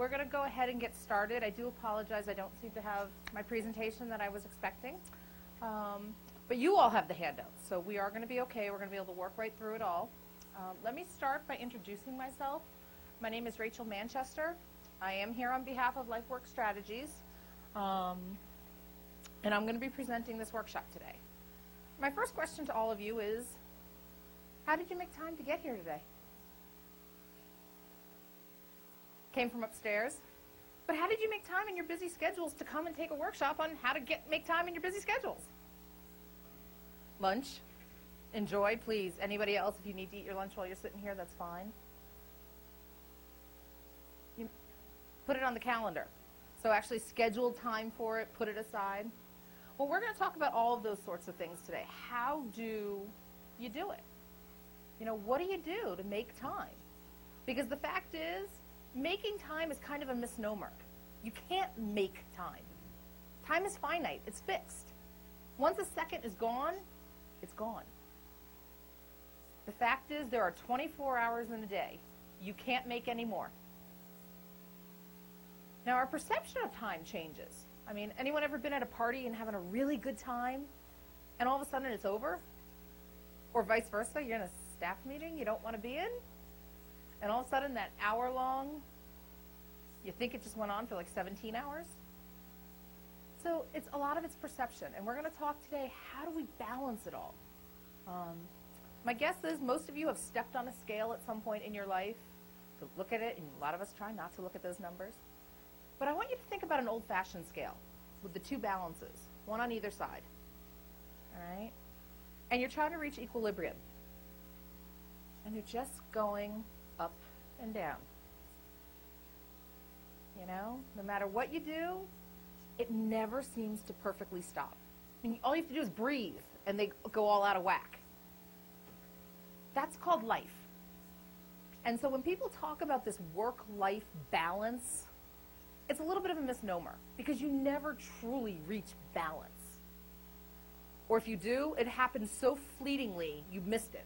we're going to go ahead and get started. I do apologize. I don't seem to have my presentation that I was expecting. But you all have the handouts, so we are going to be okay. We're going to be able to work right through it all. Let me start by introducing myself. My name is Rachel Manchester. I am here on behalf of LifeWork Strategies, and I'm going to be presenting this workshop today. My first question to all of you is, how did you make time to get here today? Came from upstairs? But how did you make time in your busy schedules to come and take a workshop on how to make time in your busy schedules? Lunch? Enjoy, please. Anybody else, if you need to eat your lunch while you're sitting here, that's fine. You put it on the calendar. So actually schedule time for it, put it aside. Well, we're going to talk about all of those sorts of things today. How do you do it? You know, what do you do to make time? Because the fact is, making time is kind of a misnomer. You can't make time. Time is finite. It's fixed. Once a second is gone, it's gone. The fact is, there are 24 hours in a day. You can't make any more. Now, our perception of time changes. I mean, anyone ever been at a party and having a really good time, and all of a sudden it's over? Or vice versa, you're in a staff meeting you don't want to be in, and all of a sudden that hour long, you think it just went on for like 17 hours? So it's a lot of it's perception, and we're going to talk today, how do we balance it all? My guess is most of you have stepped on a scale at some point in your life to look at it, and a lot of us try not to look at those numbers. But I want you to think about an old-fashioned scale with the two balances, one on either side, all right? And you're trying to reach equilibrium. And you're just going up and down. You know, no matter what you do, it never seems to perfectly stop. I mean, all you have to do is breathe, and they go all out of whack. That's called life. And so when people talk about this work-life balance, it's a little bit of a misnomer because you never truly reach balance. Or if you do, it happens so fleetingly, you missed it.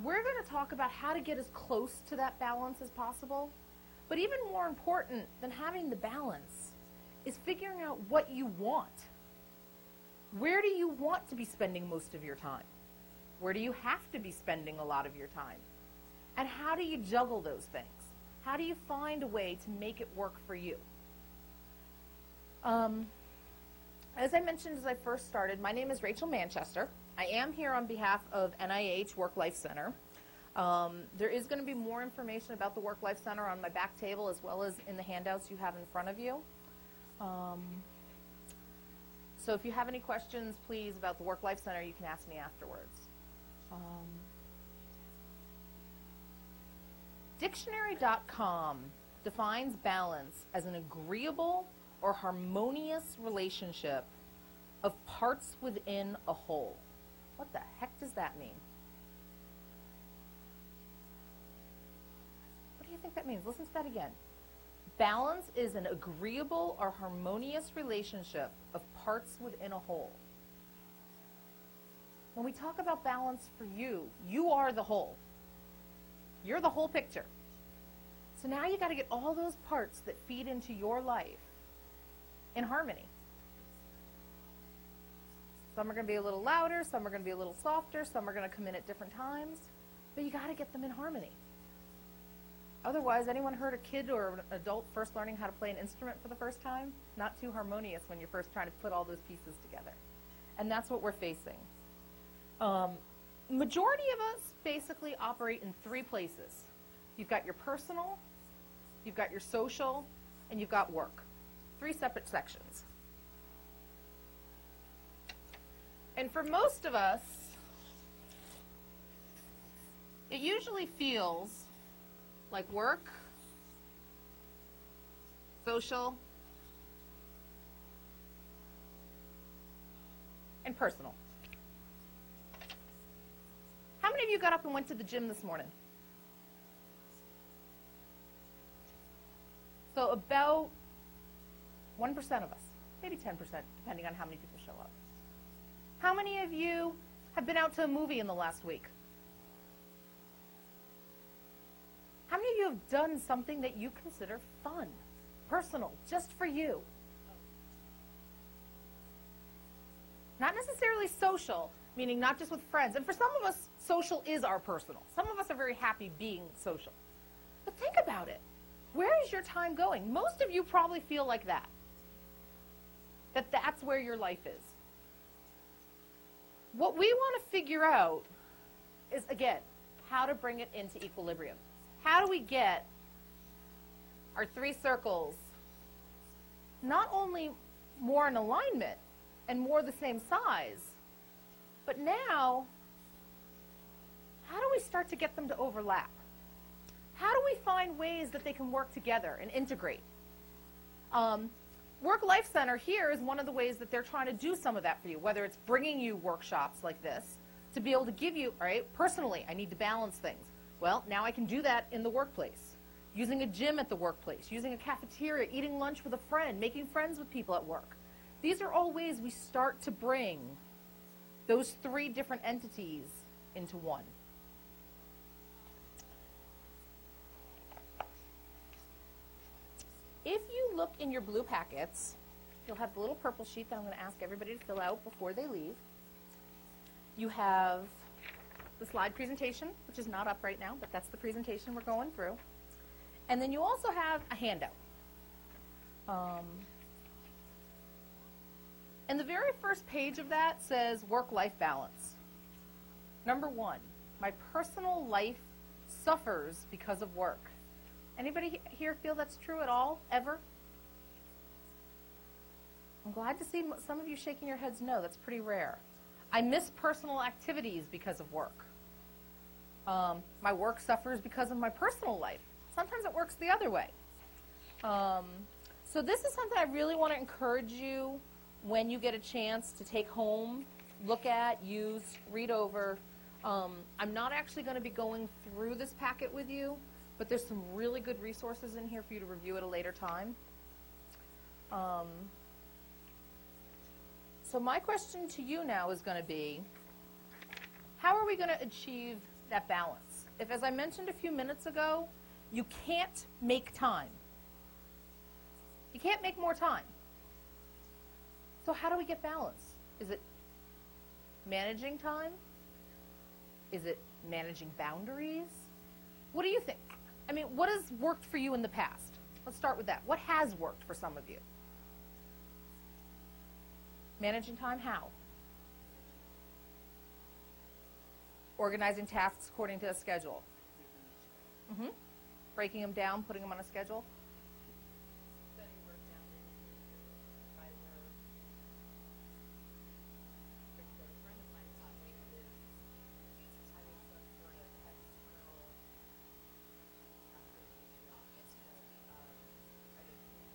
We're going to talk about how to get as close to that balance as possible. But even more important than having the balance is figuring out what you want. Where do you want to be spending most of your time? Where do you have to be spending a lot of your time? And how do you juggle those things? How do you find a way to make it work for you? As I mentioned as I first started, my name is Rachel Manchester. I am here on behalf of NIH Work-Life Center. There is going to be more information about the Work-Life Center on my back table as well as in the handouts you have in front of you. So if you have any questions, please, about the Work-Life Center, you can ask me afterwards. Dictionary.com defines balance as an agreeable or harmonious relationship of parts within a whole. What the heck does that mean? What do you think that means? Listen to that again. Balance is an agreeable or harmonious relationship of parts within a whole. When we talk about balance for you, you are the whole. You're the whole picture. So now you got to get all those parts that feed into your life in harmony. Some are going to be a little louder, some are going to be a little softer, some are going to come in at different times, but you got to get them in harmony. Otherwise, anyone heard a kid or an adult first learning how to play an instrument for the first time? Not too harmonious when you're first trying to put all those pieces together. And that's what we're facing. Majority of us basically operate in three places. You've got your personal, you've got your social, and you've got work. Three separate sections. And for most of us, it usually feels like work, social, and personal. How many of you got up and went to the gym this morning? So about 1% of us, maybe 10%, depending on how many people show up. How many of you have been out to a movie in the last week? How many of you have done something that you consider fun, personal, just for you? Not necessarily social, meaning not just with friends. And for some of us, social is our personal. Some of us are very happy being social. But think about it. Where is your time going? Most of you probably feel like that. That's where your life is. What we want to figure out is, again, how to bring it into equilibrium. How do we get our three circles not only more in alignment and more the same size, but now, how do we start to get them to overlap? How do we find ways that they can work together and integrate? Work-Life Center here is one of the ways that they're trying to do some of that for you, whether it's bringing you workshops like this to be able to give you, all right, personally, I need to balance things. Well, now I can do that in the workplace, using a gym at the workplace, using a cafeteria, eating lunch with a friend, making friends with people at work. These are all ways we start to bring those three different entities into one. If you look in your blue packets, you'll have the little purple sheet that I'm going to ask everybody to fill out before they leave. You have the slide presentation, which is not up right now, but that's the presentation we're going through. And then you also have a handout. And the very first page of that says work-life balance. Number 1, my personal life suffers because of work. Anybody here feel that's true at all, ever? I'm glad to see some of you shaking your heads no. That's pretty rare. I miss personal activities because of work. My work suffers because of my personal life. Sometimes it works the other way. So this is something I really want to encourage you when you get a chance to take home, look at, use, read over. I'm not actually going to be going through this packet with you, but there's some really good resources in here for you to review at a later time. So my question to you now is going to be, how are we going to achieve that balance? If, as I mentioned a few minutes ago, you can't make time. You can't make more time. So how do we get balance? Is it managing time? Is it managing boundaries? What do you think? I mean, what has worked for you in the past? Let's start with that. What has worked for some of you? Managing time, how? Organizing tasks according to a schedule. Breaking them down, putting them on a schedule. Setting work down into either particular friend of mine taught me is having some sort of external after each office. So I don't think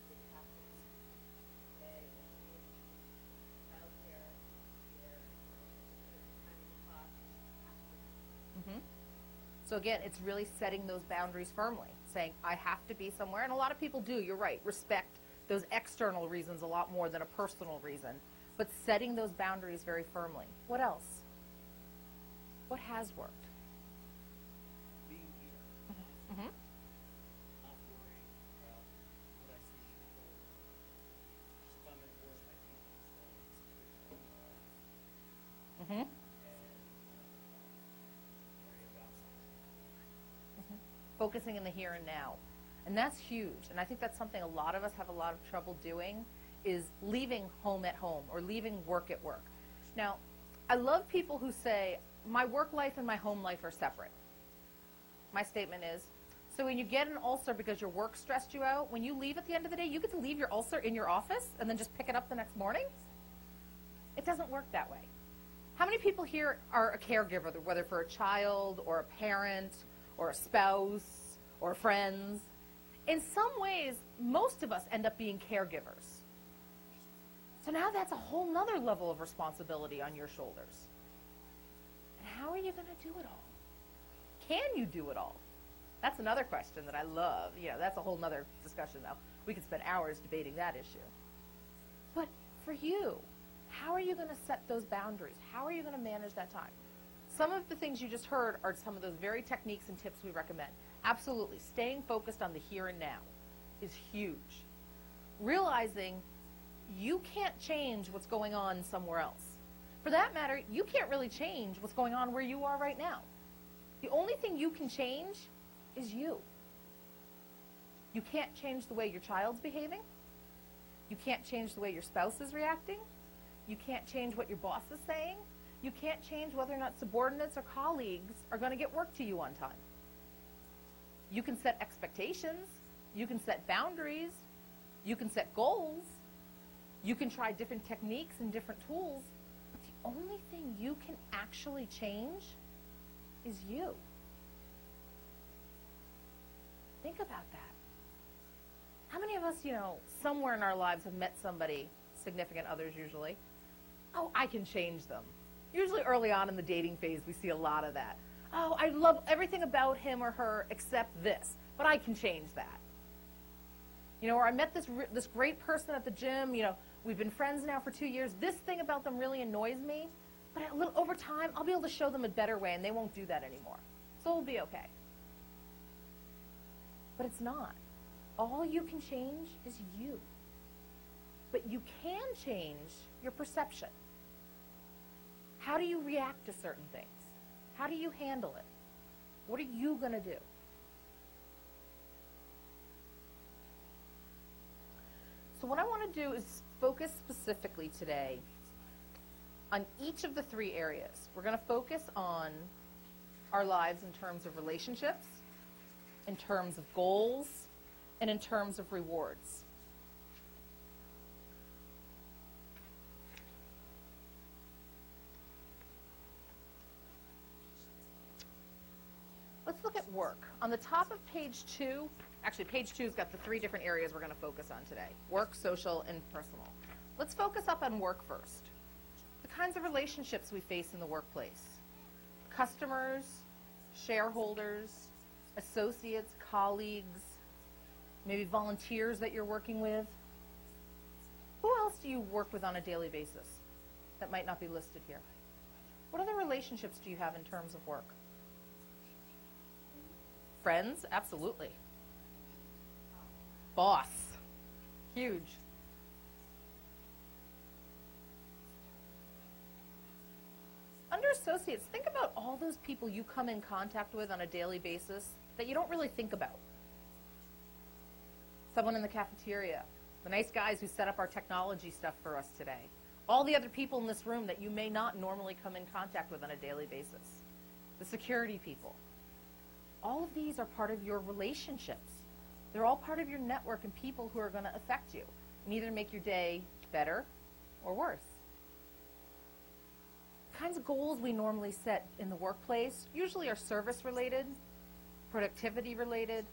that you have to say childcare here, timing the clock, So again, it's really setting those boundaries firmly, saying, I have to be somewhere. And a lot of people do, you're right, respect those external reasons a lot more than a personal reason. But setting those boundaries very firmly. What else? What has worked? Being here, Mm-hmm. not worrying about what I see people. If I'm at work, I see people Mm-hmm. and worry about something. Focusing in the here and now. And that's huge. And I think that's something a lot of us have a lot of trouble doing, is leaving home at home or leaving work at work. Now, I love people who say, my work life and my home life are separate. My statement is, so when you get an ulcer because your work stressed you out, when you leave at the end of the day, you get to leave your ulcer in your office and then just pick it up the next morning? It doesn't work that way. How many people here are a caregiver, whether for a child or a parent or a spouse or friends? In some ways, most of us end up being caregivers. So now that's a whole nother level of responsibility on your shoulders. And how are you going to do it all? Can you do it all? That's another question that I love. You know, that's a whole nother discussion, though. We could spend hours debating that issue. But for you, how are you going to set those boundaries? How are you going to manage that time? Some of the things you just heard are some of those very techniques and tips we recommend. Absolutely. Staying focused on the here and now is huge. Realizing you can't change what's going on somewhere else. For that matter, you can't really change what's going on where you are right now. The only thing you can change is you. You can't change the way your child's behaving. You can't change the way your spouse is reacting. You can't change what your boss is saying. You can't change whether or not subordinates or colleagues are going to get work to you on time. You can set expectations. You can set boundaries. You can set goals. You can try different techniques and different tools. But the only thing you can actually change is you. Think about that. How many of us, somewhere in our lives have met somebody, significant others usually, oh, I can change them. Usually early on in the dating phase, we see a lot of that. Oh, I love everything about him or her except this, but I can change that. Or I met this great person at the gym, we've been friends now for 2 years. This thing about them really annoys me, but over time, I'll be able to show them a better way, and they won't do that anymore. So it'll be okay. But it's not. All you can change is you. But you can change your perception. How do you react to certain things? How do you handle it? What are you going to do? So what I want to do is focus specifically today on each of the 3 areas. We're going to focus on our lives in terms of relationships, in terms of goals, and in terms of rewards. Let's look at work. On the top of page 2, actually page 2's got the 3 different areas we're going to focus on today. Work, social, and personal. Let's focus up on work first. The kinds of relationships we face in the workplace. Customers, shareholders, associates, colleagues, maybe volunteers that you're working with. Who else do you work with on a daily basis that might not be listed here? What other relationships do you have in terms of work? Friends? Absolutely. Boss? Huge. Under associates, think about all those people you come in contact with on a daily basis that you don't really think about. Someone in the cafeteria, the nice guys who set up our technology stuff for us today, all the other people in this room that you may not normally come in contact with on a daily basis, the security people. All of these are part of your relationships. They're all part of your network and people who are going to affect you and either make your day better or worse. The kinds of goals we normally set in the workplace usually are service-related, productivity-related,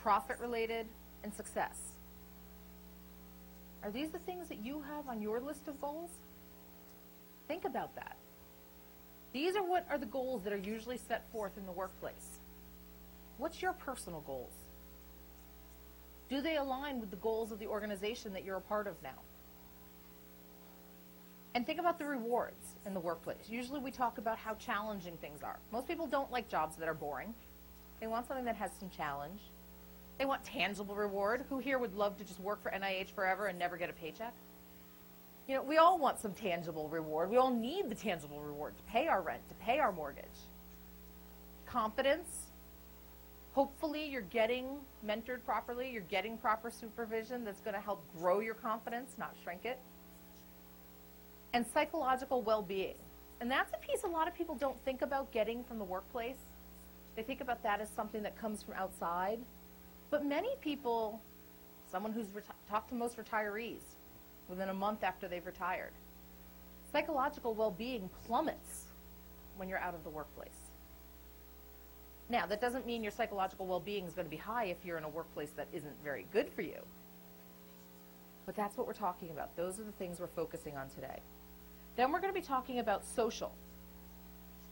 profit-related, and success. Are these the things that you have on your list of goals? Think about that. These are what are the goals that are usually set forth in the workplace. What's your personal goals? Do they align with the goals of the organization that you're a part of now? And think about the rewards in the workplace. Usually we talk about how challenging things are. Most people don't like jobs that are boring. They want something that has some challenge. They want tangible reward. Who here would love to just work for NIH forever and never get a paycheck? We all want some tangible reward. We all need the tangible reward to pay our rent, to pay our mortgage. Confidence. Hopefully you're getting mentored properly. You're getting proper supervision that's going to help grow your confidence, not shrink it. And psychological well-being. And that's a piece a lot of people don't think about getting from the workplace. They think about that as something that comes from outside. But many people, someone who's talked to most retirees within a month after they've retired, psychological well-being plummets when you're out of the workplace. Now, that doesn't mean your psychological well-being is going to be high if you're in a workplace that isn't very good for you. But that's what we're talking about. Those are the things we're focusing on today. Then we're going to be talking about social.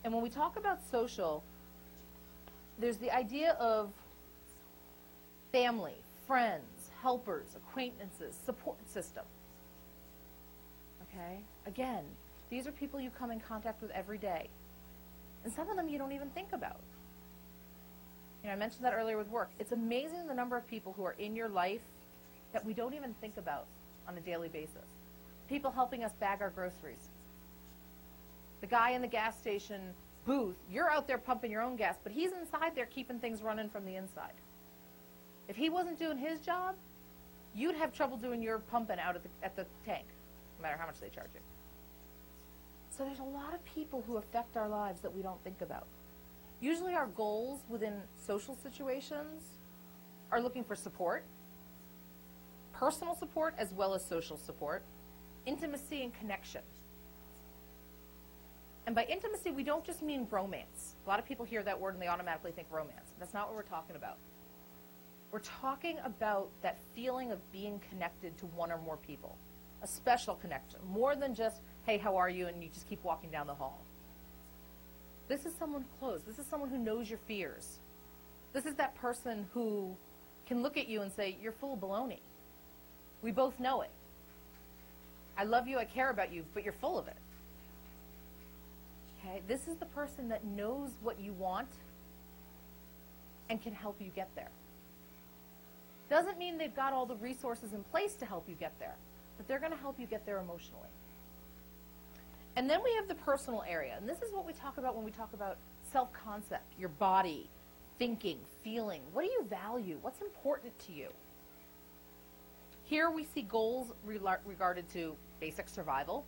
And when we talk about social, there's the idea of family, friends, helpers, acquaintances, support system. Okay? Again, these are people you come in contact with every day. And some of them you don't even think about. You know, I mentioned that earlier with work. It's amazing the number of people who are in your life that we don't even think about on a daily basis. People helping us bag our groceries. The guy in the gas station booth, you're out there pumping your own gas, but he's inside there keeping things running from the inside. If he wasn't doing his job, you'd have trouble doing your pumping out at the tank, no matter how much they charge you. So there's a lot of people who affect our lives that we don't think about. Usually our goals within social situations are looking for support, personal support as well as social support, intimacy and connection. And by intimacy, we don't just mean romance. A lot of people hear that word and they automatically think romance. That's not what we're talking about. We're talking about that feeling of being connected to one or more people, a special connection, more than just, hey, how are you, and you just keep walking down the hall. This is someone close. This is someone who knows your fears. This is that person who can look at you and say, you're full of baloney. We both know it. I love you, I care about you, but you're full of it. Okay? This is the person that knows what you want and can help you get there. Doesn't mean they've got all the resources in place to help you get there, but they're going to help you get there emotionally. And then we have the personal area, and this is what we talk about when we talk about self-concept, your body, thinking, feeling. What do you value? What's important to you? Here we see goals regarded to basic survival,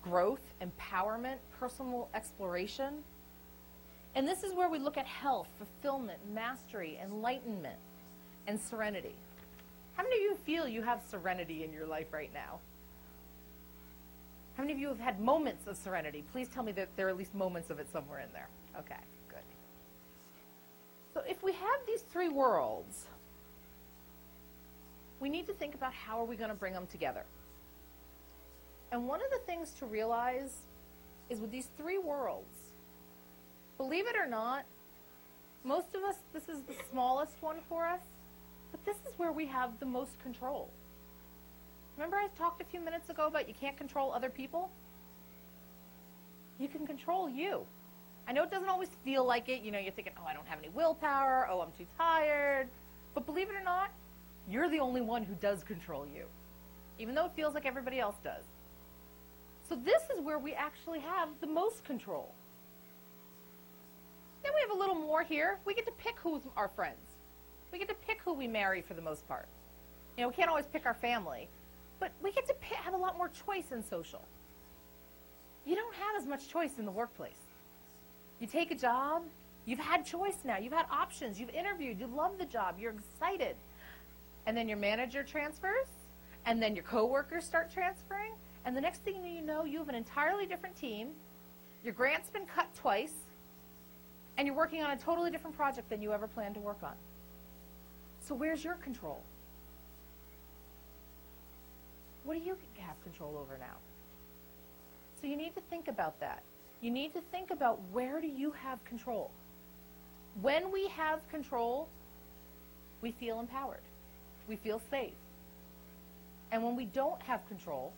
growth, empowerment, personal exploration. And this is where we look at health, fulfillment, mastery, enlightenment, and serenity. How many of you feel you have serenity in your life right now? How many of you have had moments of serenity? Please tell me that there are at least moments of it somewhere in there. Okay, good. So if we have these three worlds, we need to think about how are we going to bring them together. And one of the things to realize is with these three worlds, believe it or not, most of us, this is the smallest one for us, but this is where we have the most control. Remember I talked a few minutes ago about you can't control other people? You can control you. I know it doesn't always feel like it. You know, you're thinking, oh, I don't have any willpower. Oh, I'm too tired. But believe it or not, you're the only one who does control you, even though it feels like everybody else does. So this is where we actually have the most control. Then we have a little more here. We get to pick who's our friends. We get to pick who we marry for the most part. You know, we can't always pick our family, but we get to have a lot more choice in social. You don't have as much choice in the workplace. You take a job, you've had choice now. You've had options. You've interviewed. You love the job. You're excited. And then your manager transfers, and then your coworkers start transferring, and the next thing you know, you have an entirely different team. Your grant's been cut twice, and you're working on a totally different project than you ever planned to work on. So where's your control? What do you have control over now? So you need to think about that. You need to think about where do you have control. When we have control, we feel empowered. We feel safe. And when we don't have control,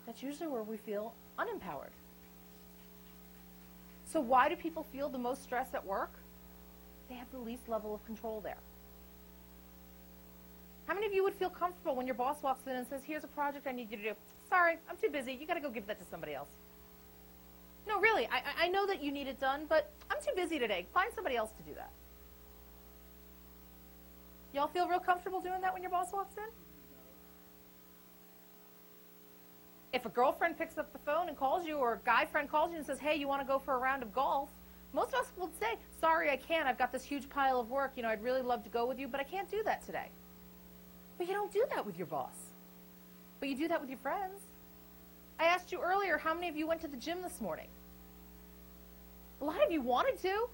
that's usually where we feel unempowered. So why do people feel the most stress at work? They have the least level of control there. How many of you would feel comfortable when your boss walks in and says, here's a project I need you to do? Sorry, I'm too busy. You got to go give that to somebody else. No, really, I know that you need it done, but I'm too busy today. Find somebody else to do that. Y'all feel real comfortable doing that when your boss walks in? If a girlfriend picks up the phone and calls you, or a guy friend calls you and says, hey, you want to go for a round of golf? Most of us will say, sorry, I can't. I've got this huge pile of work. You know, I'd really love to go with you, but I can't do that today. But you don't do that with your boss. But you do that with your friends. I asked you earlier, how many of you went to the gym this morning? A lot of you wanted to.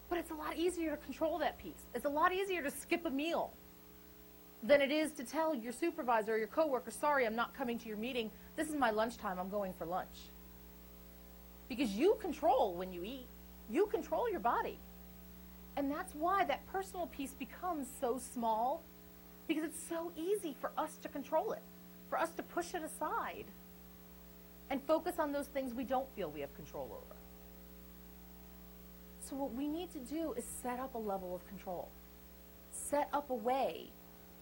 But it's a lot easier to control that piece. It's a lot easier to skip a meal than it is to tell your supervisor or your coworker, sorry, I'm not coming to your meeting. This is my lunchtime. I'm going for lunch. Because you control when you eat. You control your body. And that's why that personal piece becomes so small, because it's so easy for us to control it, for us to push it aside and focus on those things we don't feel we have control over. So what we need to do is set up a level of control. Set up a way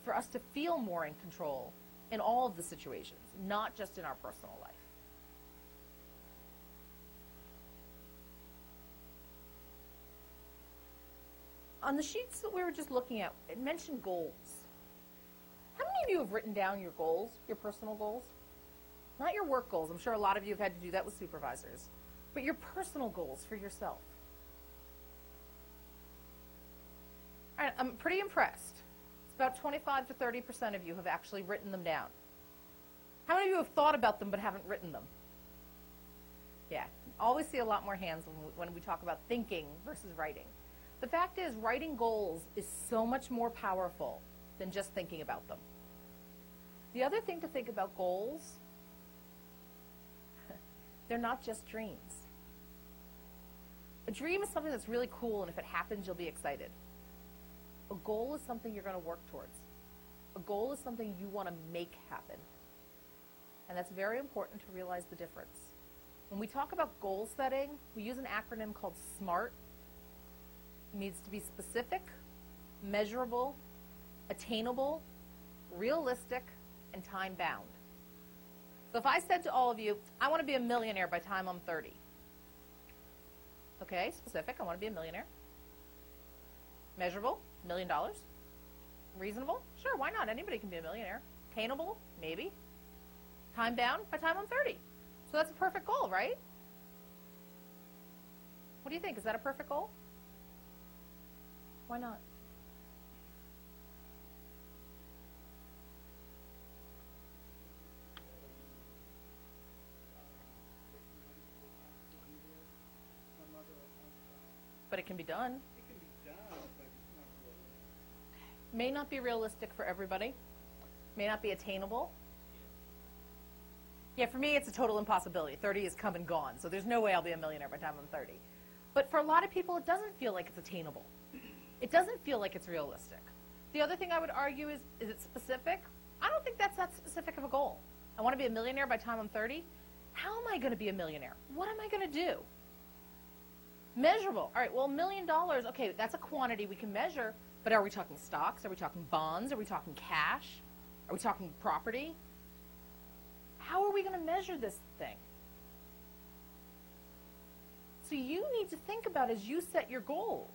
for us to feel more in control in all of the situations, not just in our personal life. On the sheets that we were just looking at, it mentioned goals. How many of you have written down your goals, your personal goals? Not your work goals. I'm sure a lot of you have had to do that with supervisors. But your personal goals for yourself. All right, I'm pretty impressed. It's about 25 to 30% of you have actually written them down. How many of you have thought about them but haven't written them? Yeah, always see a lot more hands when we talk about thinking versus writing. The fact is, writing goals is so much more powerful than just thinking about them. The other thing to think about goals, they're not just dreams. A dream is something that's really cool, and if it happens, you'll be excited. A goal is something you're going to work towards. A goal is something you want to make happen. And that's very important to realize the difference. When we talk about goal setting, we use an acronym called SMART. It needs to be specific, measurable, attainable, realistic, and time-bound. So if I said to all of you, I want to be a millionaire by the time I'm 30. Okay, specific, I want to be a millionaire. Measurable, $1 million. Reasonable? Sure, why not? Anybody can be a millionaire. Attainable? Maybe. Time-bound? By the time I'm 30. So that's a perfect goal, right? What do you think? Is that a perfect goal? Why not? But it can be done. It can be done, but it's not realistic. May not be realistic for everybody. May not be attainable. Yeah, for me, it's a total impossibility. 30 is come and gone, so there's no way I'll be a millionaire by the time I'm 30. But for a lot of people, it doesn't feel like it's attainable. It doesn't feel like it's realistic. The other thing I would argue is it specific? I don't think that's that specific of a goal. I want to be a millionaire by the time I'm 30. How am I going to be a millionaire? What am I going to do? Measurable. All right, well, $1 million, okay, that's a quantity we can measure, but are we talking stocks? Are we talking bonds? Are we talking cash? Are we talking property? How are we going to measure this thing? So you need to think about, as you set your goals,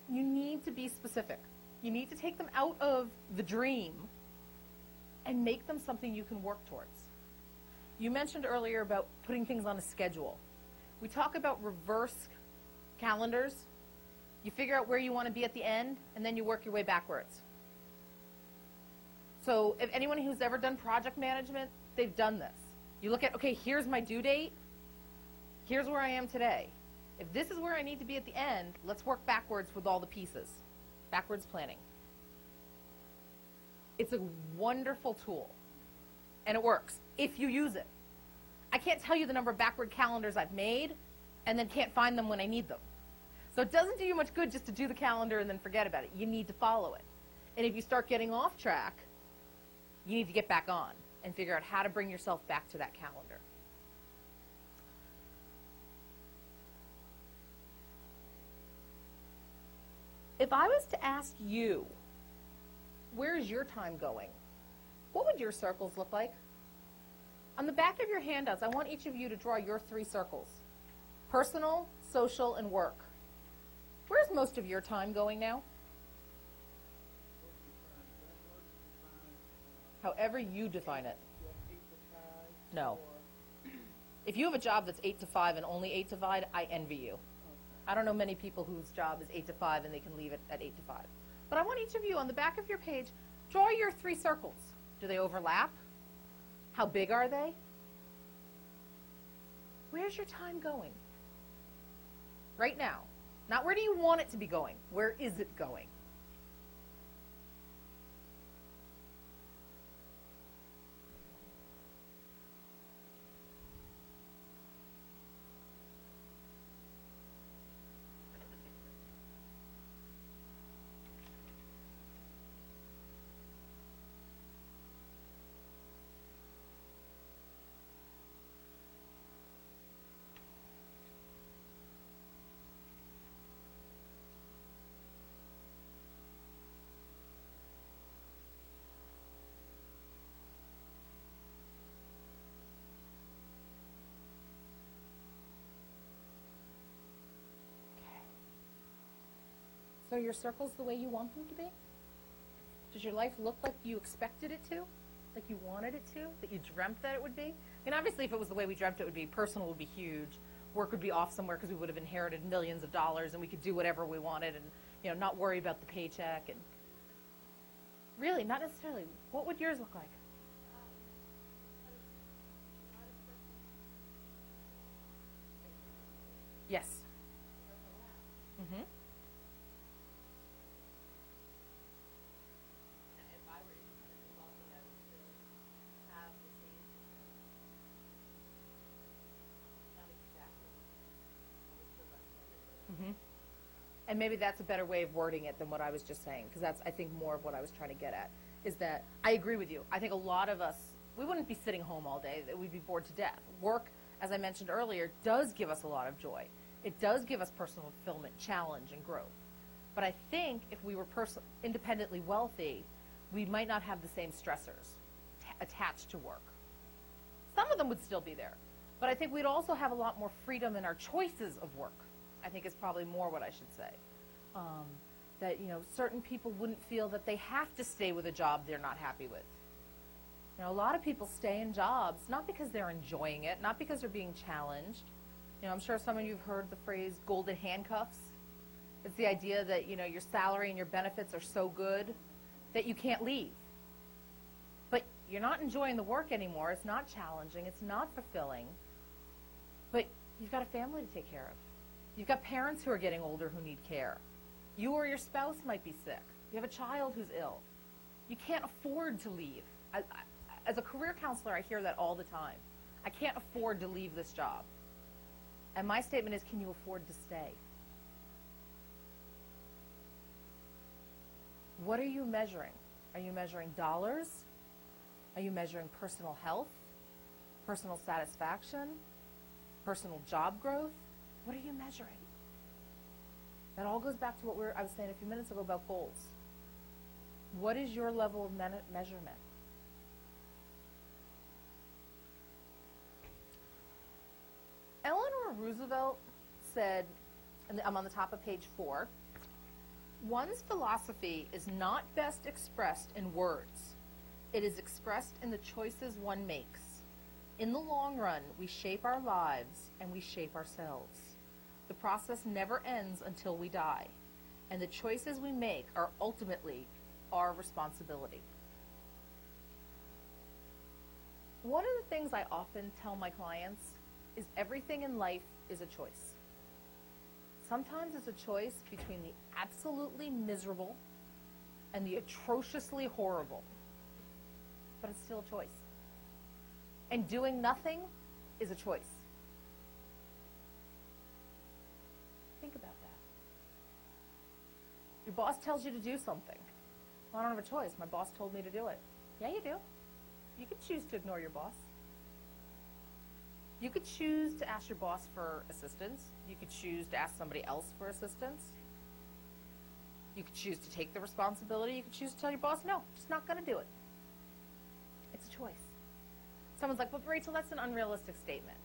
you need to be specific. You need to take them out of the dream and make them something you can work towards. You mentioned earlier about putting things on a schedule. We talk about reverse calendars. You figure out where you want to be at the end, and then you work your way backwards. So if anyone who's ever done project management, they've done this. You look at, okay, here's my due date. Here's where I am today. If this is where I need to be at the end, let's work backwards with all the pieces. Backwards planning. It's a wonderful tool, and it works if you use it. I can't tell you the number of backward calendars I've made and then can't find them when I need them. So it doesn't do you much good just to do the calendar and then forget about it. You need to follow it. And if you start getting off track, you need to get back on and figure out how to bring yourself back to that calendar. If I was to ask you, where's your time going? What would your circles look like? On the back of your handouts, I want each of you to draw your 3 circles. Personal, social, and work. Where's most of your time going now? However you define it. No. If you have a job that's 8 to 5 and only 8 to 5, I envy you. I don't know many people whose job is 8 to 5 and they can leave it at 8 to 5. But I want each of you on the back of your page, draw your 3 circles. Do they overlap? How big are they? Where's your time going? Right now. Not where do you want it to be going? Where is it going? Are your circles the way you want them to be? Does your life look like you expected it to? Like you wanted it to? That you dreamt that it would be? I mean, obviously, if it was the way we dreamt it would be, personal would be huge. Work would be off somewhere because we would have inherited millions of dollars and we could do whatever we wanted and, you know, not worry about the paycheck. And really, not necessarily. What would yours look like? Yes. Mm-hmm. If I were independently wealthy, I would still have the same income. Not exactly. I would feel less limited. Mm-hmm. And maybe that's a better way of wording it than what I was just saying, because that's, I think, more of what I was trying to get at, is that I agree with you. I think a lot of us, we wouldn't be sitting home all day. We'd be bored to death. Work, as I mentioned earlier, does give us a lot of joy. It does give us personal fulfillment, challenge, and growth. But I think if we were independently wealthy, we might not have the same stressors attached to work. Some of them would still be there. But I think we'd also have a lot more freedom in our choices of work, I think is probably more what I should say. That, you know, certain people wouldn't feel that they have to stay with a job they're not happy with. You know, a lot of people stay in jobs not because they're enjoying it, not because they're being challenged. You know, I'm sure some of you have heard the phrase golden handcuffs. It's the idea that, you know, your salary and your benefits are so good that you can't leave. But you're not enjoying the work anymore. It's not challenging. It's not fulfilling. But you've got a family to take care of. You've got parents who are getting older who need care. You or your spouse might be sick. You have a child who's ill. You can't afford to leave. As a career counselor, I hear that all the time. I can't afford to leave this job. And my statement is, can you afford to stay? What are you measuring? Are you measuring dollars? Are you measuring personal health, personal satisfaction, personal job growth? What are you measuring? That all goes back to what I was saying a few minutes ago about goals. What is your level of measurement? Eleanor Roosevelt said, and I'm on the top of page 4, one's philosophy is not best expressed in words. It is expressed in the choices one makes. In the long run, we shape our lives and we shape ourselves. The process never ends until we die, and the choices we make are ultimately our responsibility. One of the things I often tell my clients is everything in life is a choice. Sometimes it's a choice between the absolutely miserable and the atrociously horrible, but it's still a choice. And doing nothing is a choice. Think about that. Your boss tells you to do something. Well, I don't have a choice. My boss told me to do it. Yeah, you do. You could choose to ignore your boss. You could choose to ask your boss for assistance. You could choose to ask somebody else for assistance. You could choose to take the responsibility. You could choose to tell your boss, no, just not going to do it. It's a choice. Someone's like, well, Rachel, that's an unrealistic statement.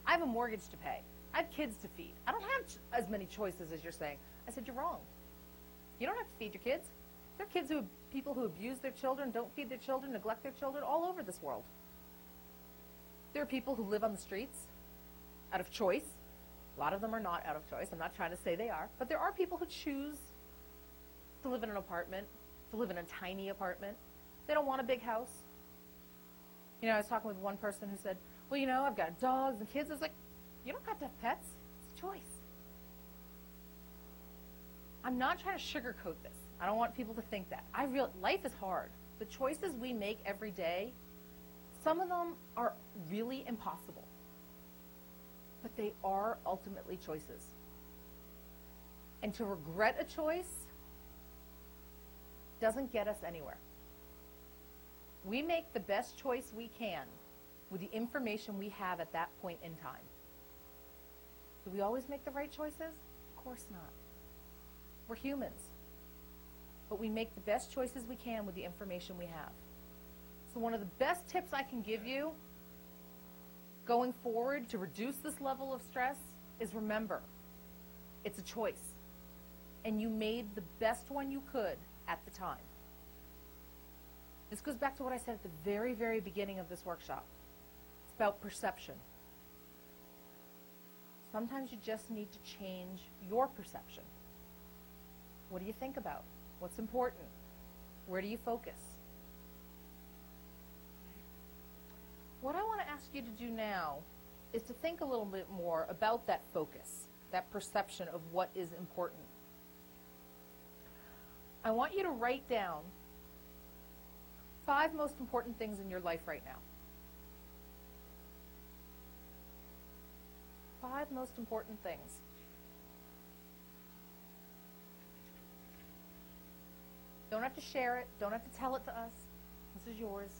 I have a mortgage to pay. I have kids to feed. I don't have as many choices as you're saying. I said, you're wrong. You don't have to feed your kids. There are people who abuse their children, don't feed their children, neglect their children all over this world. There are people who live on the streets out of choice. A lot of them are not out of choice. I'm not trying to say they are. But there are people who choose to live in an apartment, to live in a tiny apartment. They don't want a big house. You know, I was talking with one person who said, well, you know, I've got dogs and kids. I was like, you don't have to have pets. It's a choice. I'm not trying to sugarcoat this. I don't want people to think that. Life is hard. The choices we make every day, some of them are really impossible. But they are ultimately choices. And to regret a choice doesn't get us anywhere. We make the best choice we can with the information we have at that point in time. Do we always make the right choices? Of course not. We're humans. But we make the best choices we can with the information we have. So one of the best tips I can give you going forward to reduce this level of stress is remember, it's a choice. and you made the best one you could at the time. This goes back to what I said at the very, very beginning of this workshop. It's about perception. Sometimes you just need to change your perception. What do you think about? What's important? Where do you focus? What I want to ask you to do now is to think a little bit more about that focus, that perception of what is important. I want you to write down 5 most important things in your life right now. 5 most important things. Don't have to share it. Don't have to tell it to us. This is yours.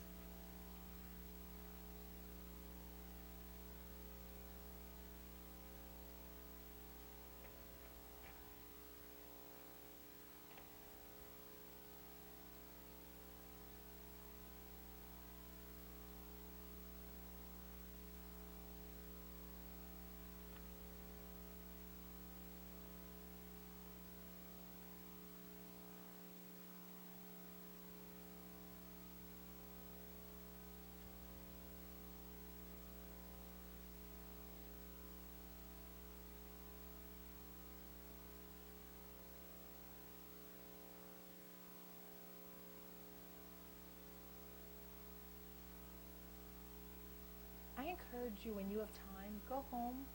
I encourage you, when you have time, go home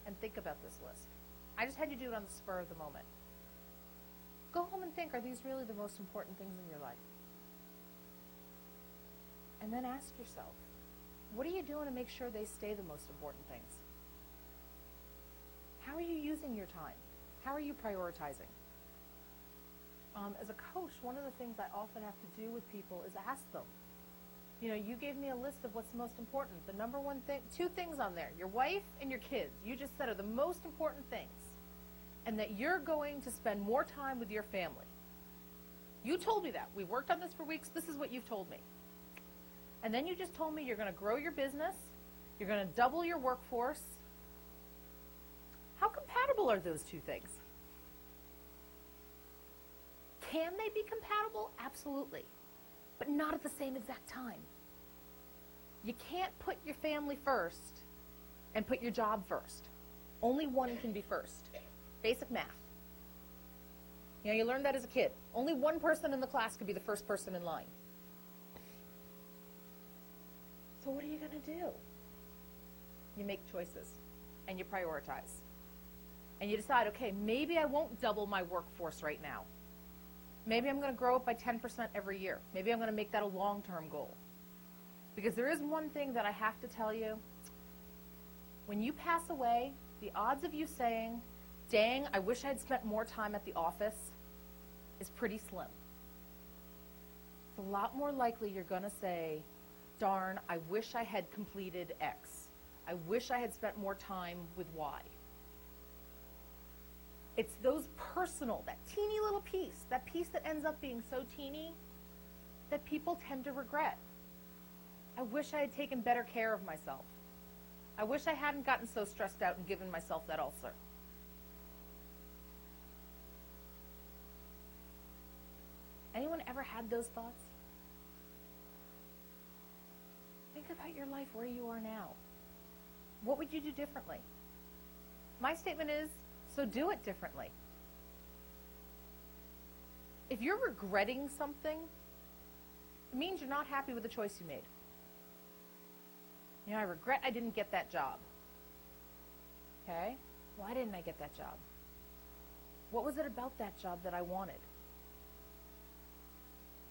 and think about this list. I just had you do it on the spur of the moment. Go home and think, are these really the most important things in your life? And then ask yourself, what are you doing to make sure they stay the most important things? How are you using your time? How are you prioritizing? As a coach, one of the things I often have to do with people is ask them, you know, you gave me a list of what's most important. The number one thing, 2 things on there, your wife and your kids, you just said are the most important things, and that you're going to spend more time with your family. You told me that. We worked on this for weeks. This is what you've told me. And then you just told me you're going to grow your business. You're going to double your workforce. How compatible are those 2 things? Can they be compatible? Absolutely. But not at the same exact time. You can't put your family first and put your job first. Only one can be first. Basic math. You know, you learned that as a kid. Only one person in the class could be the first person in line. So what are you going to do? You make choices and you prioritize. And you decide, okay, maybe I won't double my workforce right now. Maybe I'm going to grow it by 10% every year. Maybe I'm going to make that a long-term goal. Because there is one thing that I have to tell you. When you pass away, the odds of you saying, dang, I wish I had spent more time at the office, is pretty slim. It's a lot more likely you're going to say, darn, I wish I had completed X. I wish I had spent more time with Y. It's those personal, that teeny little piece, that piece that ends up being so teeny that people tend to regret. I wish I had taken better care of myself. I wish I hadn't gotten so stressed out and given myself that ulcer. Anyone ever had those thoughts? Think about your life where you are now. What would you do differently? My statement is, so do it differently. If you're regretting something, it means you're not happy with the choice you made. You know, I regret I didn't get that job. Okay? Why didn't I get that job? What was it about that job that I wanted?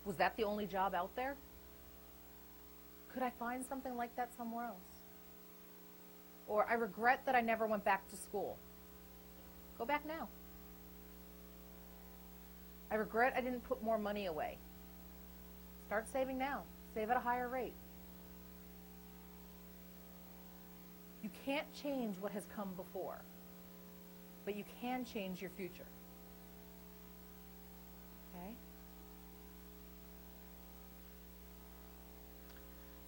Was that the only job out there? Could I find something like that somewhere else? Or I regret that I never went back to school. Go back now. I regret I didn't put more money away. Start saving now. Save at a higher rate. You can't change what has come before, but you can change your future. Okay?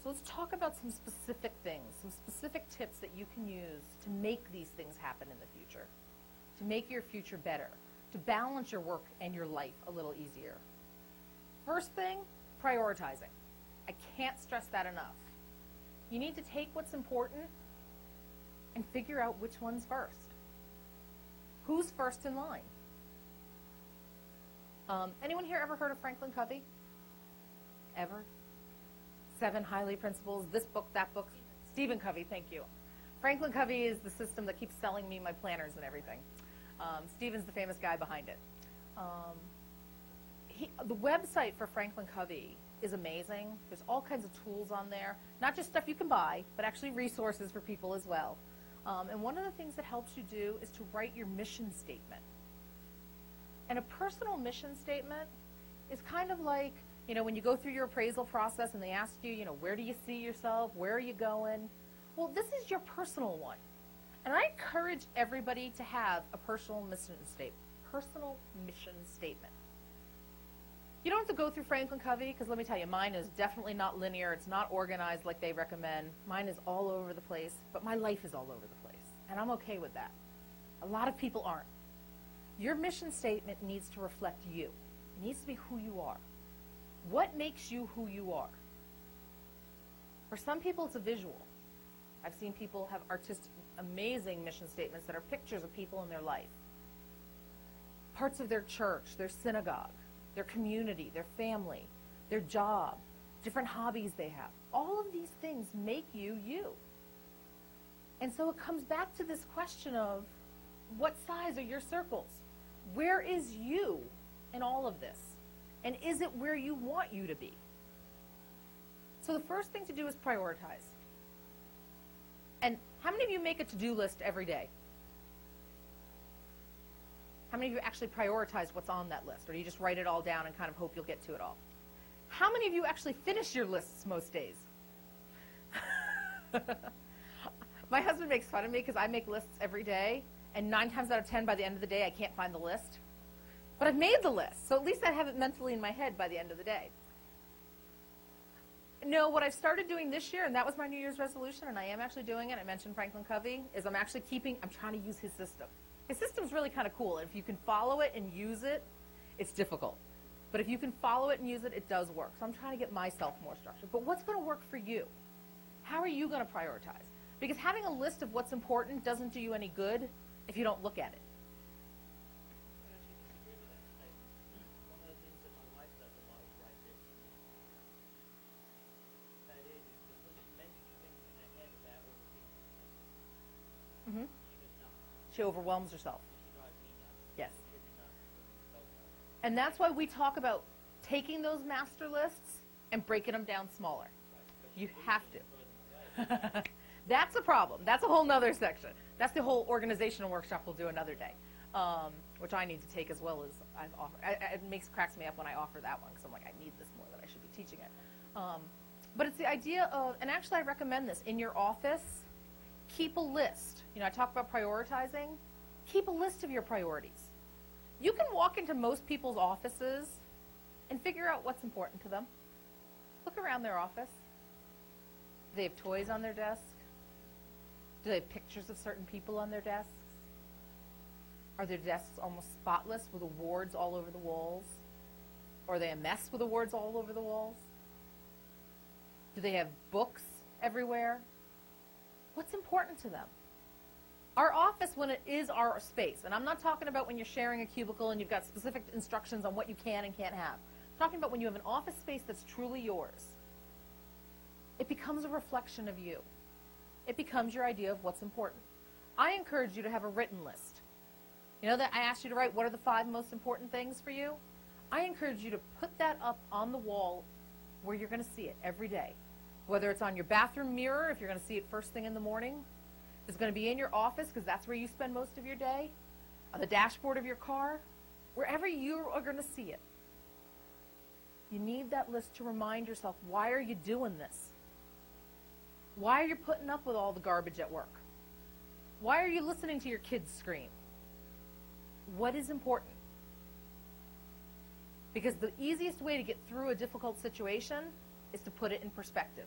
So let's talk about some specific things, some specific tips that you can use to make these things happen in the future, to make your future better. to balance your work and your life a little easier. First thing, prioritizing. I can't stress that enough. You need to take what's important and figure out which one's first. Who's first in line? Anyone here ever heard of Franklin Covey? Ever? 7 Highly Principles, this book, that book. Stephen Covey, thank you. Franklin Covey is the system that keeps selling me my planners and everything. Stephen's the famous guy behind it. The website for Franklin Covey is amazing. There's all kinds of tools on there, not just stuff you can buy, but actually resources for people as well. And one of the things that helps you do is to write your mission statement. And a personal mission statement is kind of like, when you go through your appraisal process and they ask you, where do you see yourself? Where are you going? Well, this is your personal one. And I encourage everybody to have a personal mission statement. You don't have to go through Franklin Covey, because let me tell you, mine is definitely not linear. It's not organized like they recommend. Mine is all over the place, but my life is all over the place. And I'm okay with that. A lot of people aren't. Your mission statement needs to reflect you. It needs to be who you are. What makes you who you are? For some people, it's a visual. I've seen people have artistic, amazing mission statements that are pictures of people in their life. Parts of their church, their synagogue, their community, their family, their job, different hobbies they have. All of these things make you you. And so it comes back to this question of, what size are your circles? Where is you in all of this? And is it where you want you to be? So the first thing to do is prioritize. And how many of you make a to-do list every day? How many of you actually prioritize what's on that list? Or do you just write it all down and kind of hope you'll get to it all? How many of you actually finish your lists most days? My husband makes fun of me because I make lists every day, and 9 times out of 10 by the end of the day I can't find the list. But I've made the list, so at least I have it mentally in my head by the end of the day. No, what I've started doing this year, and that was my New Year's resolution, and I am actually doing it, I mentioned Franklin Covey, is I'm trying to use his system. His system's really kind of cool. If you can follow it and use it, it's difficult. But if you can follow it and use it, it does work. So I'm trying to get myself more structured. But what's going to work for you? How are you going to prioritize? Because having a list of what's important doesn't do you any good if you don't look at it. I actually disagree with that statement. One of the things that my wife does a lot is write this. That is because when she mentions things in her head about overthinking, Mm-hmm. she goes nuts. She overwhelms herself. She drives me nuts. Yes. She drives me nuts when we both are. And that's why we talk about taking those master lists and breaking them down smaller. Right. But You she have really to. throws them away. That's a problem. That's a whole nother section. That's the whole organizational workshop we'll do another day, which I need to take as well as I've offered. It cracks me up when I offer that one because I'm like, I need this more than I should be teaching it. But it's the idea of, and actually I recommend this, in your office, keep a list. I talk about prioritizing. Keep a list of your priorities. You can walk into most people's offices and figure out what's important to them. Look around their office. Do they have toys on their desk? Do they have pictures of certain people on their desks? Are their desks almost spotless with awards all over the walls? Or are they a mess with awards all over the walls? Do they have books everywhere? What's important to them? Our office, when it is our space, and I'm not talking about when you're sharing a cubicle and you've got specific instructions on what you can and can't have. I'm talking about when you have an office space that's truly yours. It becomes a reflection of you. It becomes your idea of what's important. I encourage you to have a written list. That I asked you to write what are the 5 most important things for you? I encourage you to put that up on the wall where you're going to see it every day. Whether it's on your bathroom mirror, if you're going to see it first thing in the morning. It's going to be in your office because that's where you spend most of your day. On the dashboard of your car. Wherever you are going to see it. You need that list to remind yourself, why are you doing this? Why are you putting up with all the garbage at work? Why are you listening to your kids scream? What is important? Because the easiest way to get through a difficult situation is to put it in perspective.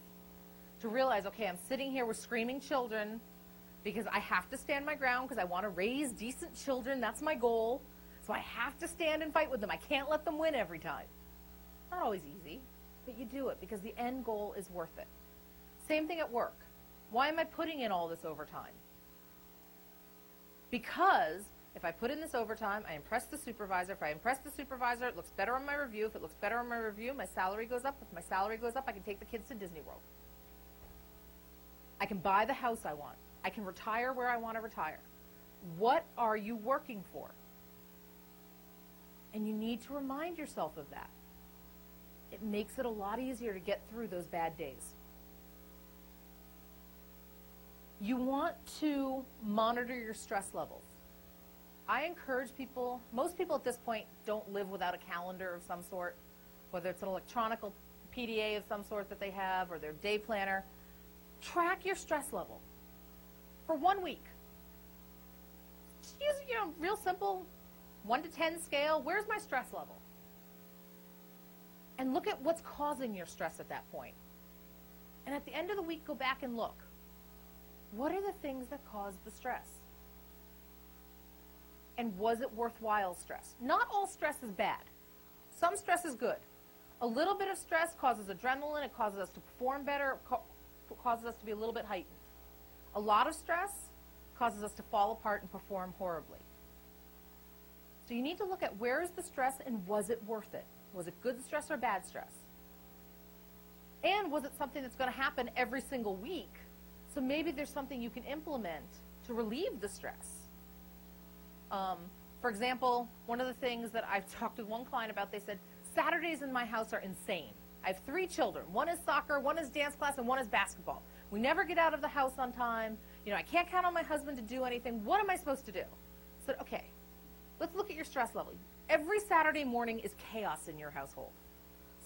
To realize, okay, I'm sitting here with screaming children because I have to stand my ground because I want to raise decent children. That's my goal. So I have to stand and fight with them. I can't let them win every time. Not always easy, but you do it because the end goal is worth it. Same thing at work. Why am I putting in all this overtime? Because if I put in this overtime, I impress the supervisor. If I impress the supervisor, it looks better on my review. If it looks better on my review, my salary goes up. If my salary goes up, I can take the kids to Disney World. I can buy the house I want. I can retire where I want to retire. What are you working for? And you need to remind yourself of that. It makes it a lot easier to get through those bad days. You want to monitor your stress levels. I encourage people, most people at this point don't live without a calendar of some sort, whether it's an electronic PDA of some sort that they have or their day planner. Track your stress level for 1 week. Just use, real simple 1 to 10 scale. Where's my stress level? And look at what's causing your stress at that point. And at the end of the week, go back and look. What are the things that caused the stress? And was it worthwhile stress? Not all stress is bad. Some stress is good. A little bit of stress causes adrenaline. It causes us to perform better. It causes us to be a little bit heightened. A lot of stress causes us to fall apart and perform horribly. So you need to look at where is the stress and was it worth it? Was it good stress or bad stress? And was it something that's going to happen every single week? So maybe there's something you can implement to relieve the stress. For example, one of the things that I've talked with one client about, they said, Saturdays in my house are insane. I have 3 children. One is soccer, one is dance class, and one is basketball. We never get out of the house on time. I can't count on my husband to do anything. What am I supposed to do? I said, okay, let's look at your stress level. Every Saturday morning is chaos in your household.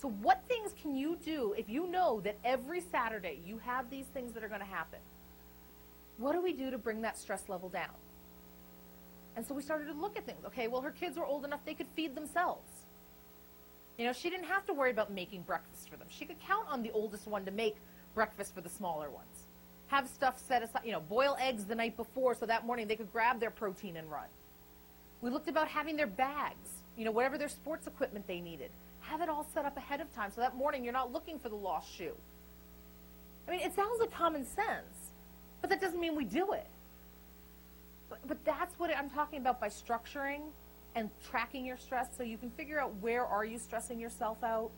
So what things can you do if you know that every Saturday you have these things that are going to happen? What do we do to bring that stress level down? And so we started to look at things. Okay, well, her kids were old enough they could feed themselves. She didn't have to worry about making breakfast for them. She could count on the oldest one to make breakfast for the smaller ones. Have stuff set aside, boil eggs the night before so that morning they could grab their protein and run. We looked about having their bags, whatever their sports equipment they needed. Have it all set up ahead of time so that morning you're not looking for the lost shoe. It sounds like common sense, but that doesn't mean we do it. But that's what I'm talking about by structuring and tracking your stress so you can figure out where are you stressing yourself out.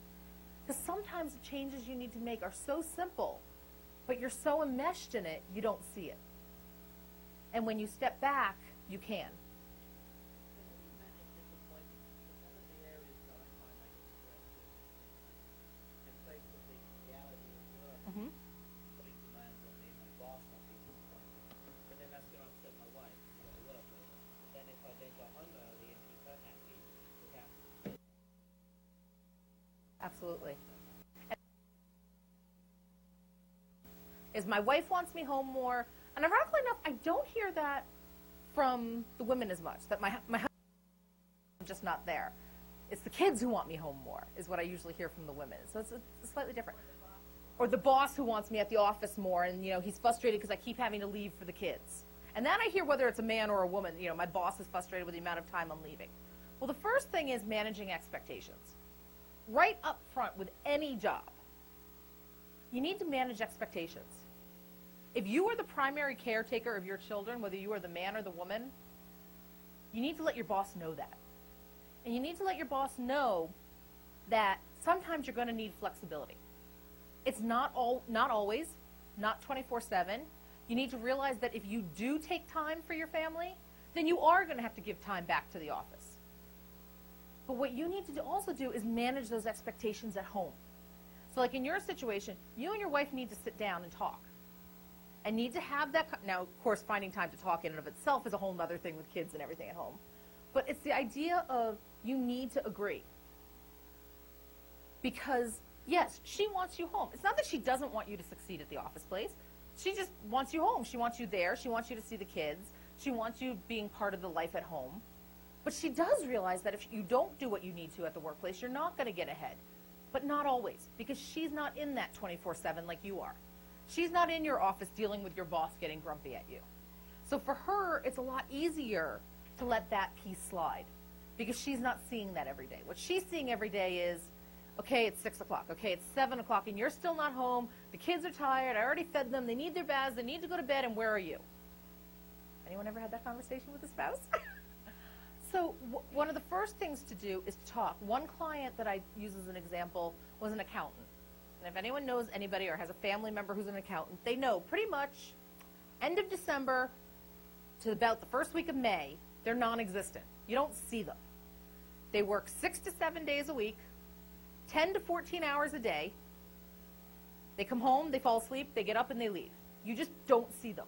Because sometimes the changes you need to make are so simple, but you're so enmeshed in it, you don't see it. And when you step back, you can. Mm-hmm. Putting demands on me and my boss not being disappointed. But then that's going to upset my wife. I will upset her. But then if I then go home early and keep her happy, look out. Absolutely. Is my wife wants me home more, and ironically enough, I don't hear that from the women as much, that my husband is just not there. It's the kids who want me home more, is what I usually hear from the women. So it's slightly different. Or the boss who wants me at the office more, and he's frustrated because I keep having to leave for the kids. And then I hear whether it's a man or a woman, my boss is frustrated with the amount of time I'm leaving. Well, the first thing is managing expectations. Right up front with any job, you need to manage expectations. If you are the primary caretaker of your children, whether you are the man or the woman, you need to let your boss know that. And you need to let your boss know that sometimes you're going to need flexibility. It's not always, not 24/7. You need to realize that if you do take time for your family, then you are going to have to give time back to the office. But what you need to also do is manage those expectations at home. So like in your situation, you and your wife need to sit down and talk. And need to have that, now of course finding time to talk in and of itself is a whole other thing with kids and everything at home. But it's the idea of you need to agree. Because yes, she wants you home. It's not that she doesn't want you to succeed at the office place. She just wants you home. She wants you there. She wants you to see the kids. She wants you being part of the life at home. But she does realize that if you don't do what you need to at the workplace, you're not going to get ahead. But not always, because she's not in that 24/7 like you are. She's not in your office dealing with your boss getting grumpy at you. So for her, it's a lot easier to let that piece slide. because she's not seeing that every day. What she's seeing every day is, okay, it's 6 o'clock, okay, it's 7 o'clock, and you're still not home, the kids are tired, I already fed them, they need their baths, they need to go to bed, and where are you? Anyone ever had that conversation with a spouse? So one of the first things to do is talk. One client that I use as an example was an accountant. And if anyone knows anybody or has a family member who's an accountant, they know pretty much end of December to about the first week of May, they're non-existent. You don't see them. They work 6 to 7 days a week, 10 to 14 hours a day. They come home, they fall asleep, they get up and they leave. You just don't see them.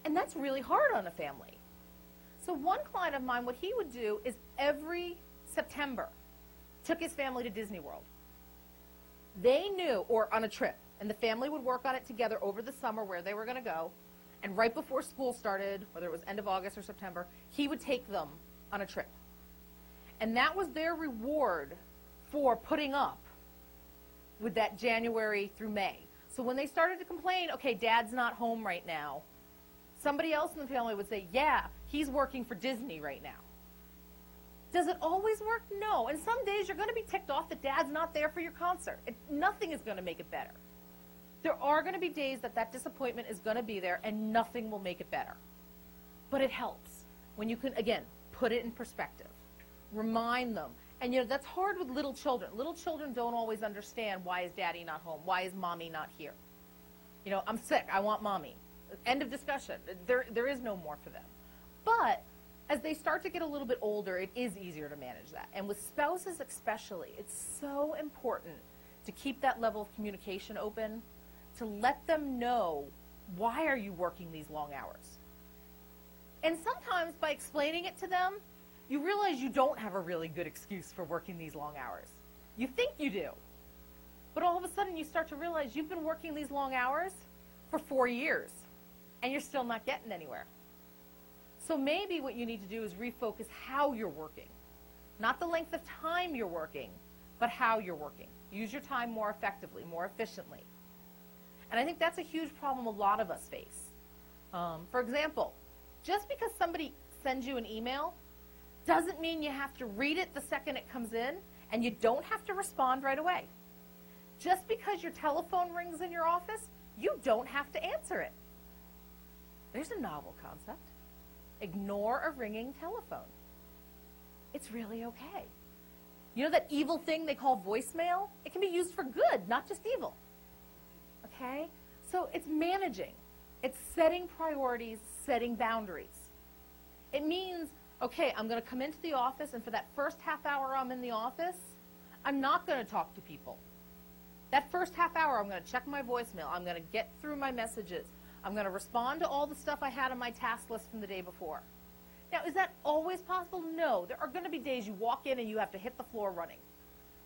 And that's really hard on a family. So one client of mine, what he would do is every September, took his family to Disney World. They knew, or on a trip, and the family would work on it together over the summer where they were going to go. And right before school started, whether it was end of August or September, he would take them on a trip. And that was their reward for putting up with that January through May. So when they started to complain, okay, Dad's not home right now, somebody else in the family would say, yeah, he's working for Disney right now. Does it always work? No. And some days you're going to be ticked off that Dad's not there for your concert. Nothing is going to make it better. There are going to be days that that disappointment is going to be there and nothing will make it better. But it helps when you can, again, put it in perspective. Remind them. And, that's hard with little children. Little children don't always understand, why is Daddy not home? Why is Mommy not here? I'm sick. I want Mommy. End of discussion. There is no more for them. But as they start to get a little bit older, it is easier to manage that. And with spouses especially, it's so important to keep that level of communication open, to let them know, why are you working these long hours? And sometimes by explaining it to them, you realize you don't have a really good excuse for working these long hours. You think you do. But all of a sudden you start to realize you've been working these long hours for 4 years, and you're still not getting anywhere. So maybe what you need to do is refocus how you're working. Not the length of time you're working, but how you're working. Use your time more effectively, more efficiently. And I think that's a huge problem a lot of us face. For example, just because somebody sends you an email doesn't mean you have to read it the second it comes in, and you don't have to respond right away. Just because your telephone rings in your office, you don't have to answer it. There's a novel concept. Ignore a ringing telephone. It's really okay. You know that evil thing they call voicemail? It can be used for good, not just evil. Okay? So it's managing. It's setting priorities, setting boundaries. It means, okay, I'm going to come into the office, and for that first half hour I'm in the office, I'm not going to talk to people. That first half hour, I'm going to check my voicemail. I'm going to get through my messages. I'm going to respond to all the stuff I had on my task list from the day before. Now, is that always possible? No. There are going to be days you walk in and you have to hit the floor running.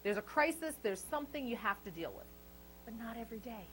There's a crisis. There's something you have to deal with. But not every day.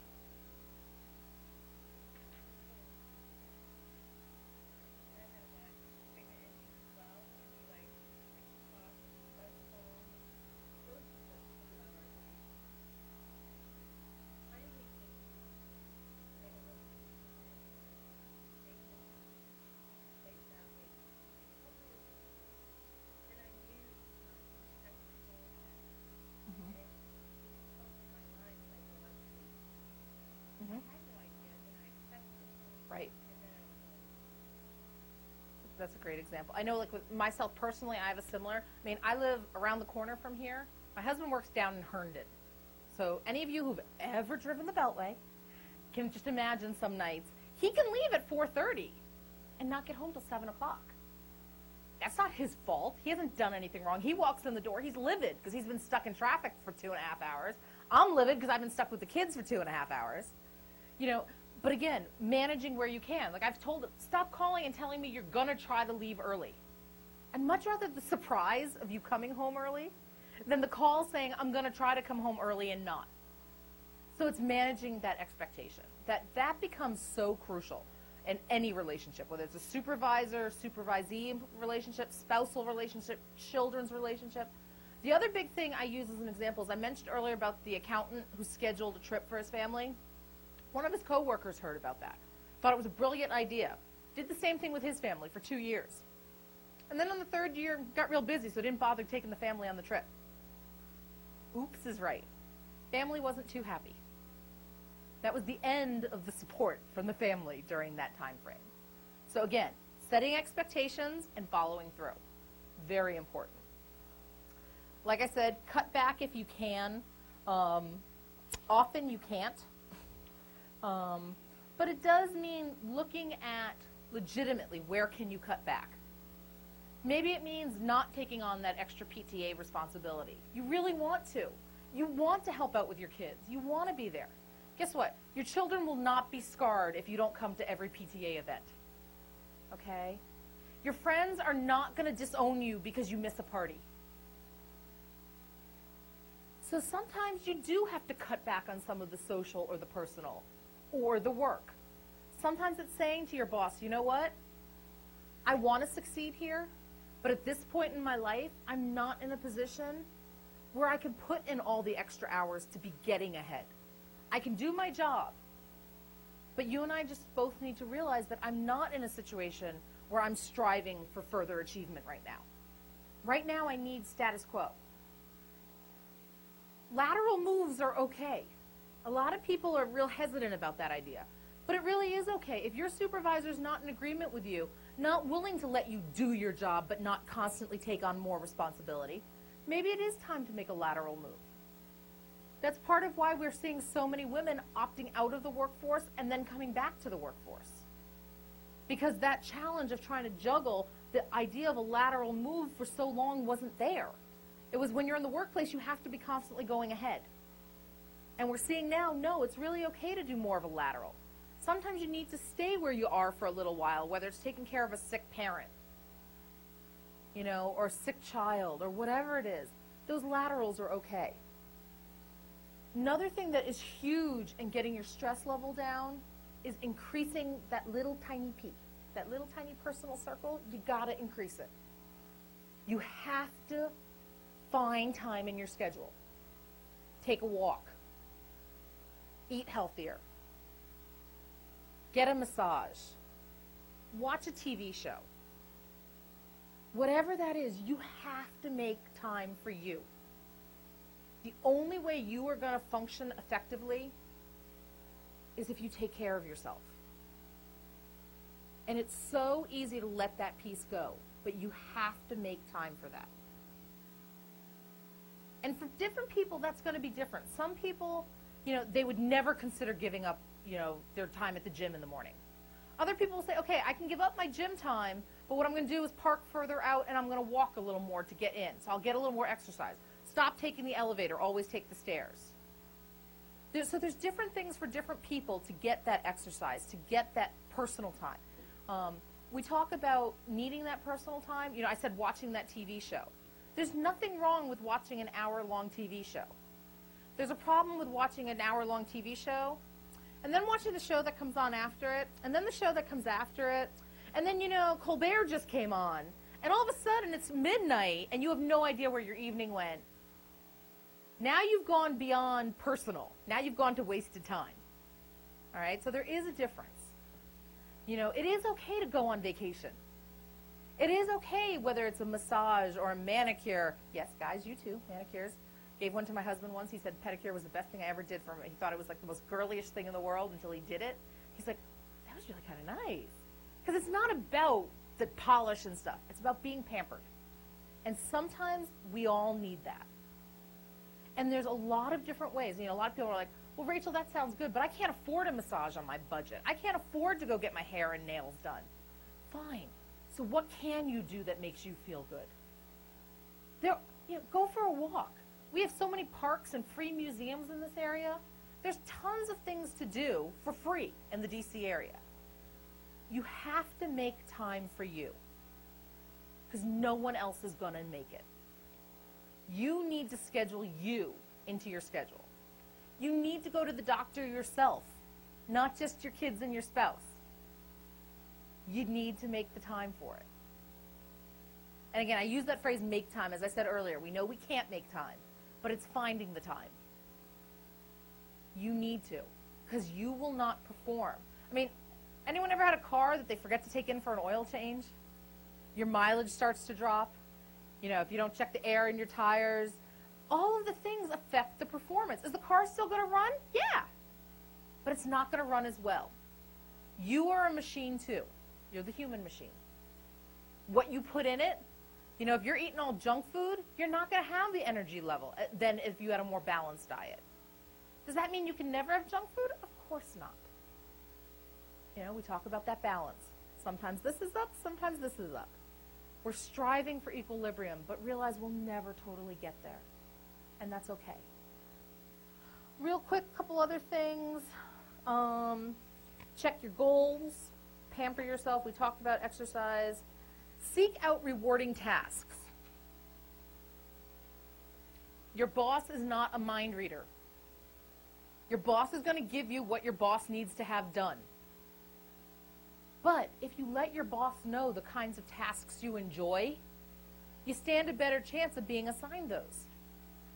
Right. That's a great example. I know, like, with myself personally, I have a similar. I live around the corner from here. My husband works down in Herndon. So any of you who've ever driven the Beltway can just imagine some nights. He can leave at 4:30 and not get home till 7 o'clock. That's not his fault. He hasn't done anything wrong. He walks in the door. He's livid because he's been stuck in traffic for 2.5 hours. I'm livid because I've been stuck with the kids for 2.5 hours. But again, managing where you can. Like, I've told him, stop calling and telling me you're going to try to leave early. I'd much rather the surprise of you coming home early than the call saying, I'm going to try to come home early and not. So it's managing that expectation. That becomes so crucial in any relationship, whether it's a supervisor, supervisee relationship, spousal relationship, children's relationship. The other big thing I use as an example is I mentioned earlier about the accountant who scheduled a trip for his family. One of his coworkers heard about that, thought it was a brilliant idea, did the same thing with his family for 2 years. And then on the third year, got real busy, so didn't bother taking the family on the trip. Oops is right. Family wasn't too happy. That was the end of the support from the family during that time frame. So again, setting expectations and following through. Very important. Like I said, cut back if you can. Often you can't. But it does mean looking at legitimately where can you cut back. Maybe it means not taking on that extra PTA responsibility. You really want to. You want to help out with your kids. You want to be there. Guess what? Your children will not be scarred if you don't come to every PTA event. Okay? Your friends are not going to disown you because you miss a party. So sometimes you do have to cut back on some of the social or the personal or the work. Sometimes it's saying to your boss, you know what? I want to succeed here, but at this point in my life, I'm not in a position where I can put in all the extra hours to be getting ahead. I can do my job, but you and I just both need to realize that I'm not in a situation where I'm striving for further achievement right now. Right now, I need status quo. Lateral moves are okay. A lot of people are real hesitant about that idea, but it really is okay. If your supervisor's not in agreement with you, not willing to let you do your job but not constantly take on more responsibility, maybe it is time to make a lateral move. That's part of why we're seeing so many women opting out of the workforce and then coming back to the workforce. Because that challenge of trying to juggle the idea of a lateral move for so long wasn't there. It was when you're in the workplace, you have to be constantly going ahead. And we're seeing now, no, it's really okay to do more of a lateral. Sometimes you need to stay where you are for a little while, whether it's taking care of a sick parent, or a sick child, or whatever it is. Those laterals are okay. Another thing that is huge in getting your stress level down is increasing that little tiny peak, that little tiny personal circle. You got to increase it. You have to find time in your schedule. Take a walk. Eat healthier. Get a massage. Watch a TV show. Whatever that is, you have to make time for you. The only way you are going to function effectively is if you take care of yourself. And it's so easy to let that piece go, but you have to make time for that. And for different people, that's going to be different. Some people, they would never consider giving up, their time at the gym in the morning. Other people will say, okay, I can give up my gym time, but what I'm going to do is park further out and I'm going to walk a little more to get in. So I'll get a little more exercise. Stop taking the elevator, always take the stairs. So there's different things for different people to get that exercise, to get that personal time. We talk about needing that personal time. I said watching that TV show. There's nothing wrong with watching an hour-long TV show. There's a problem with watching an hour-long TV show, and then watching the show that comes on after it, and then the show that comes after it, and then, Colbert just came on, and all of a sudden it's midnight, and you have no idea where your evening went. Now you've gone beyond personal. Now you've gone to wasted time. All right? So there is a difference. It is okay to go on vacation. It is okay whether it's a massage or a manicure. Yes, guys, you too, manicures. Gave one to my husband once. He said pedicure was the best thing I ever did for him. He thought it was like the most girliest thing in the world until he did it. He's like, that was really kind of nice. Because it's not about the polish and stuff. It's about being pampered. And sometimes we all need that. And there's a lot of different ways. A lot of people are like, well, Rachel, that sounds good, but I can't afford a massage on my budget. I can't afford to go get my hair and nails done. Fine. So what can you do that makes you feel good? Go for a walk. We have so many parks and free museums in this area. There's tons of things to do for free in the DC area. You have to make time for you because no one else is going to make it. You need to schedule you into your schedule. You need to go to the doctor yourself, not just your kids and your spouse. You need to make the time for it. And again, I use that phrase, make time. As I said earlier, we know we can't make time, but it's finding the time. You need to, because you will not perform. Anyone ever had a car that they forget to take in for an oil change? Your mileage starts to drop. You know, if you don't check the air in your tires, all of the things affect the performance. Is the car still going to run? Yeah. But it's not going to run as well. You are a machine too. You're the human machine. What you put in it, you know, if you're eating all junk food, you're not going to have the energy level than if you had a more balanced diet. Does that mean you can never have junk food? Of course not. You know, we talk about that balance. Sometimes this is up, sometimes this is up. We're striving for equilibrium, but realize we'll never totally get there. And that's okay. Real quick, couple other things. Check your goals. Pamper yourself. We talked about exercise. Seek out rewarding tasks. Your boss is not a mind reader. Your boss is going to give you what your boss needs to have done. But if you let your boss know the kinds of tasks you enjoy, you stand a better chance of being assigned those.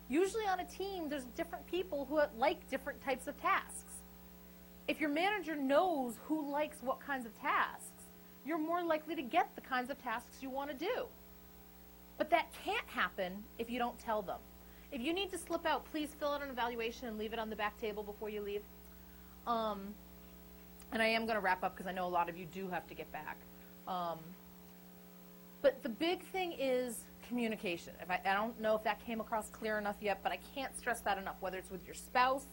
Usually on a team, there's different people who like different types of tasks. If your manager knows who likes what kinds of tasks, you're more likely to get the kinds of tasks you want to do. But that can't happen if you don't tell them. If you need to slip out, please fill out an evaluation and leave it on the back table before you leave. And I am going to wrap up because I know a lot of you do have to get back. But the big thing is communication. I don't know if that came across clear enough yet, but I can't stress that enough, whether it's with your spouse,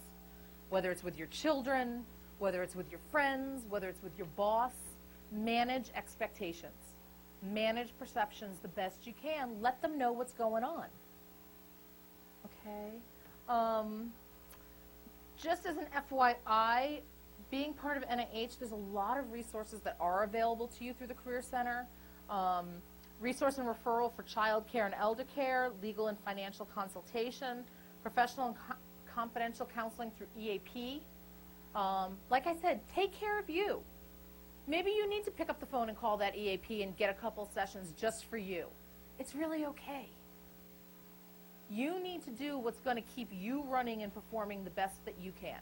whether it's with your children, whether it's with your friends, whether it's with your boss. Manage expectations. Manage perceptions the best you can. Let them know what's going on. Okay? Just as an FYI, being part of NIH, there's a lot of resources that are available to you through the Career Center. Resource and referral for child care and elder care, legal and financial consultation, professional and confidential counseling through EAP. Like I said, take care of you. Maybe you need to pick up the phone and call that EAP and get a couple sessions just for you. It's really okay. You need to do what's going to keep you running and performing the best that you can.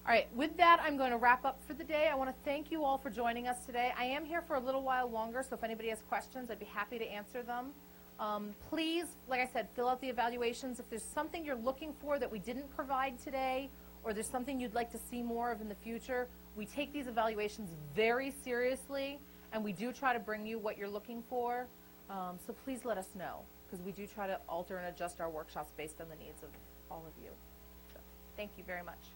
All right, with that, I'm going to wrap up for the day. I want to thank you all for joining us today. I am here for a little while longer, so if anybody has questions, I'd be happy to answer them. Please, like I said, fill out the evaluations. If there's something you're looking for that we didn't provide today, or there's something you'd like to see more of in the future, we take these evaluations very seriously, and we do try to bring you what you're looking for. So please let us know, because we do try to alter and adjust our workshops based on the needs of all of you. So, thank you very much.